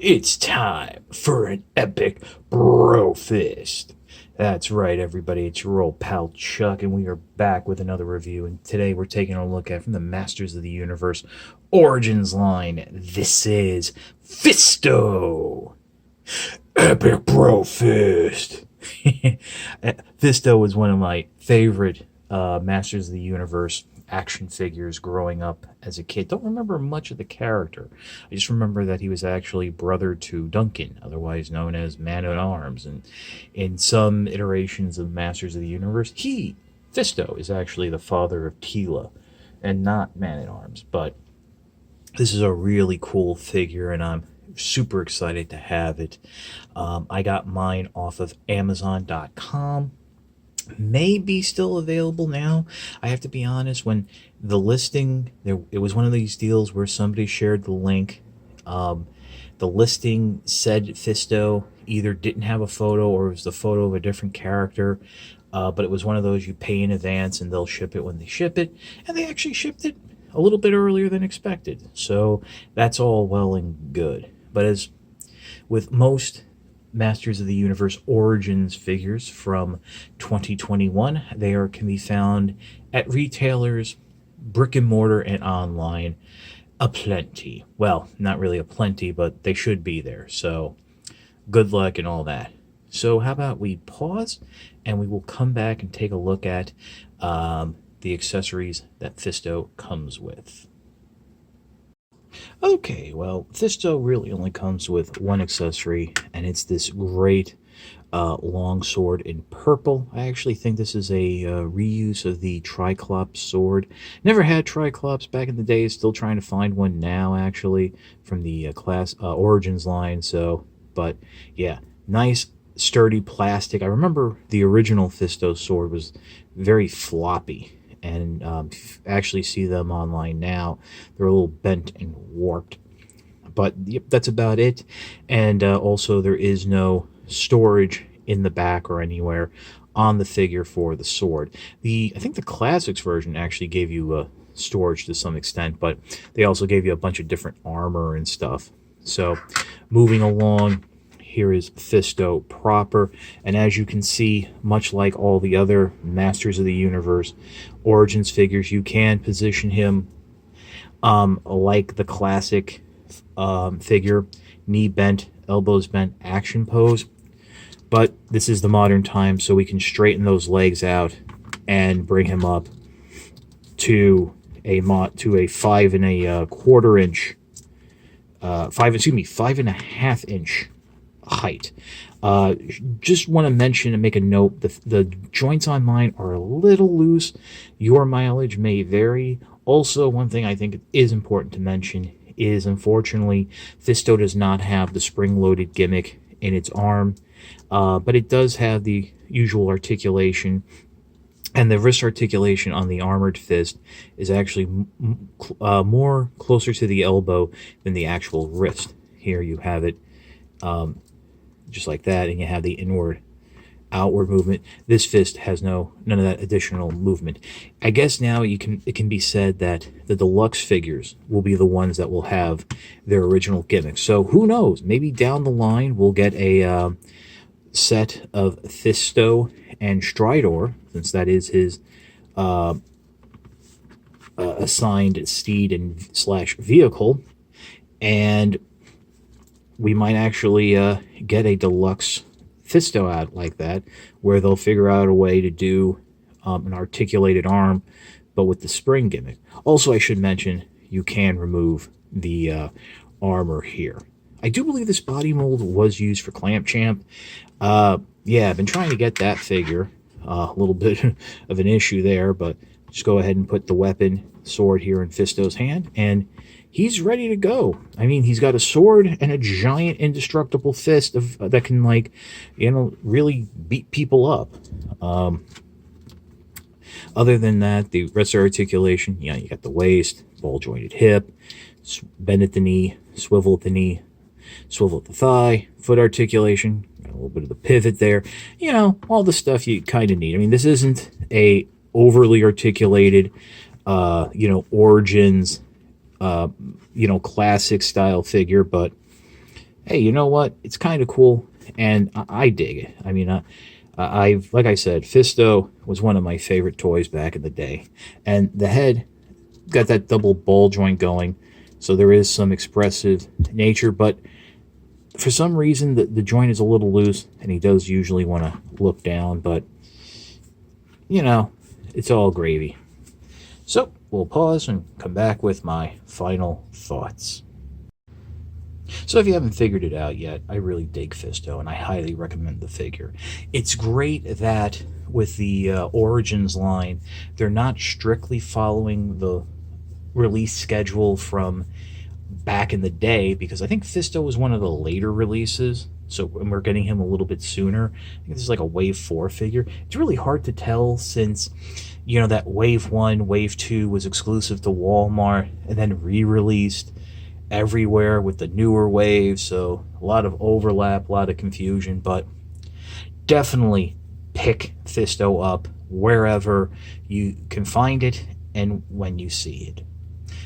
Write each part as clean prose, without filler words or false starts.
It's time for an epic bro fist. That's right, everybody. It's your old pal Chuck, and we are back with another review. And today we're taking a look at from the Masters of the Universe Origins line. This is Fisto. Epic bro fist. Fisto was one of my favorite Masters of the Universe action figures growing up as a kid. Don't remember much of the character. I just remember that he was actually brother to Duncan, otherwise known as Man at Arms. And in some iterations of Masters of the Universe, Fisto, is actually the father of Tila and not Man at Arms. But this is a really cool figure, and I'm super excited to have it. I got mine off of Amazon.com. May be still available now. I have to be honest, when the listing, it was one of these deals where somebody shared the link. The listing said Fisto either didn't have a photo or it was the photo of a different character. But it was one of those you pay in advance and they'll ship it when they ship it. And they actually shipped it a little bit earlier than expected. So that's all well and good. But as with most Masters of the Universe Origins figures from 2021, can be found at retailers, brick and mortar, and online aplenty. Well, not really aplenty, but they should be there. So good luck and all that. So how about we pause and we will come back and take a look at the accessories that Fisto comes with. Okay, well, Fisto really only comes with one accessory, and it's this great long sword in purple. I actually think this is a reuse of the Triclops sword. Never had Triclops back in the day, still trying to find one now, actually, from the Origins line. So, but yeah, nice sturdy plastic. I remember the original Fisto sword was very floppy, and actually see them online now. They're a little bent and warped. But yep, that's about it. And also there is no storage in the back or anywhere on the figure for the sword. I think the Classics version actually gave you storage to some extent, but they also gave you a bunch of different armor and stuff. So moving along, here is Fisto proper, and as you can see, much like all the other Masters of the Universe Origins figures, you can position him like the classic figure, knee bent, elbows bent, action pose. But this is the modern time, so we can straighten those legs out and bring him up to a 5.25 inch, 5.5 inch height. Just want to mention and make a note, the joints on mine are a little loose. Your mileage may vary. Also, one thing I think is important to mention is, unfortunately, Fisto does not have the spring-loaded gimmick in its arm, but it does have the usual articulation, and the wrist articulation on the armored fist is actually more closer to the elbow than the actual wrist. Here you have it just like that, and you have the outward movement. This fist has none of that additional movement. I guess now it can be said that the deluxe figures will be the ones that will have their original gimmick. So who knows? Maybe down the line we'll get a set of Fisto and Stridor, since that is his assigned steed and / vehicle, and we might actually get a deluxe Fisto out like that, where they'll figure out a way to do an articulated arm, but with the spring gimmick. Also, I should mention, you can remove the armor here. I do believe this body mold was used for Clamp Champ. Yeah, I've been trying to get that figure. A little bit of an issue there, but just go ahead and put the weapon sword here in Fisto's hand, and he's ready to go. I mean, he's got a sword and a giant indestructible fist that can, like, really beat people up. Other than that, the rest of articulation, you got the waist, ball-jointed hip, bend at the knee, swivel at the knee, swivel at the thigh, foot articulation, got a little bit of the pivot there. All the stuff you kind of need. I mean, this isn't a overly articulated, Origins classic style figure, but hey, you know what? It's kind of cool, and I dig it. I mean, like I said, Fisto was one of my favorite toys back in the day, and the head got that double ball joint going, so there is some expressive nature, but for some reason the joint is a little loose, and he does usually want to look down, but you know, it's all gravy. So we'll pause and come back with my final thoughts. So if you haven't figured it out yet, I really dig Fisto, and I highly recommend the figure. It's great that with the Origins line, they're not strictly following the release schedule from back in the day, because I think Fisto was one of the later releases. So and we're getting him a little bit sooner. I think this is like a Wave 4 figure. It's really hard to tell since, you know, that Wave 1, Wave 2 was exclusive to Walmart and then re-released everywhere with the newer waves. So a lot of overlap, a lot of confusion, but definitely pick Fisto up wherever you can find it and when you see it.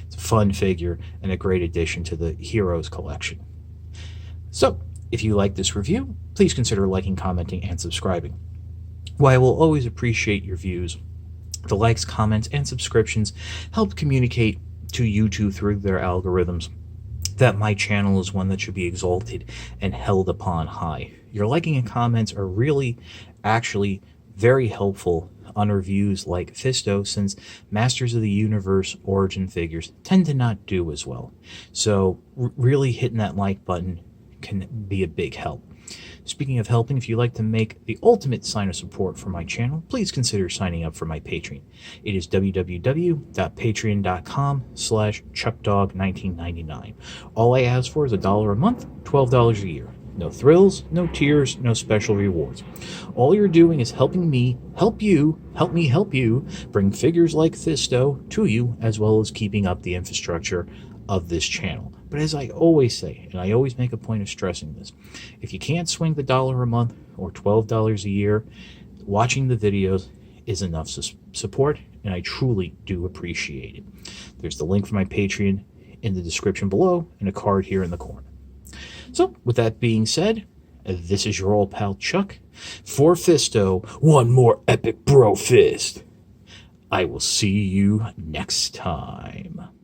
It's a fun figure and a great addition to the Heroes collection. So, if you like this review, please consider liking, commenting, and subscribing. While I will always appreciate your views, the likes, comments, and subscriptions help communicate to YouTube through their algorithms that my channel is one that should be exalted and held upon high. Your liking and comments are really, actually, very helpful on reviews like Fisto, since Masters of the Universe origin figures tend to not do as well. So really hitting that like button can be a big help. Speaking of helping, if you'd like to make the ultimate sign of support for my channel, please consider signing up for my Patreon. It is www.patreon.com/chuckdog1999. All I ask for is $1 a month, $12 a year. No thrills, no tears, no special rewards. All you're doing is helping me help you bring figures like Fisto to you, as well as keeping up the infrastructure of this channel. But as I always say, and I always make a point of stressing this, if you can't swing the $1 a month or $12 a year, watching the videos is enough support, and I truly do appreciate it. There's the link for my Patreon in the description below and a card here in the corner. So, with that being said, this is your old pal Chuck. For Fisto, one more epic bro fist. I will see you next time.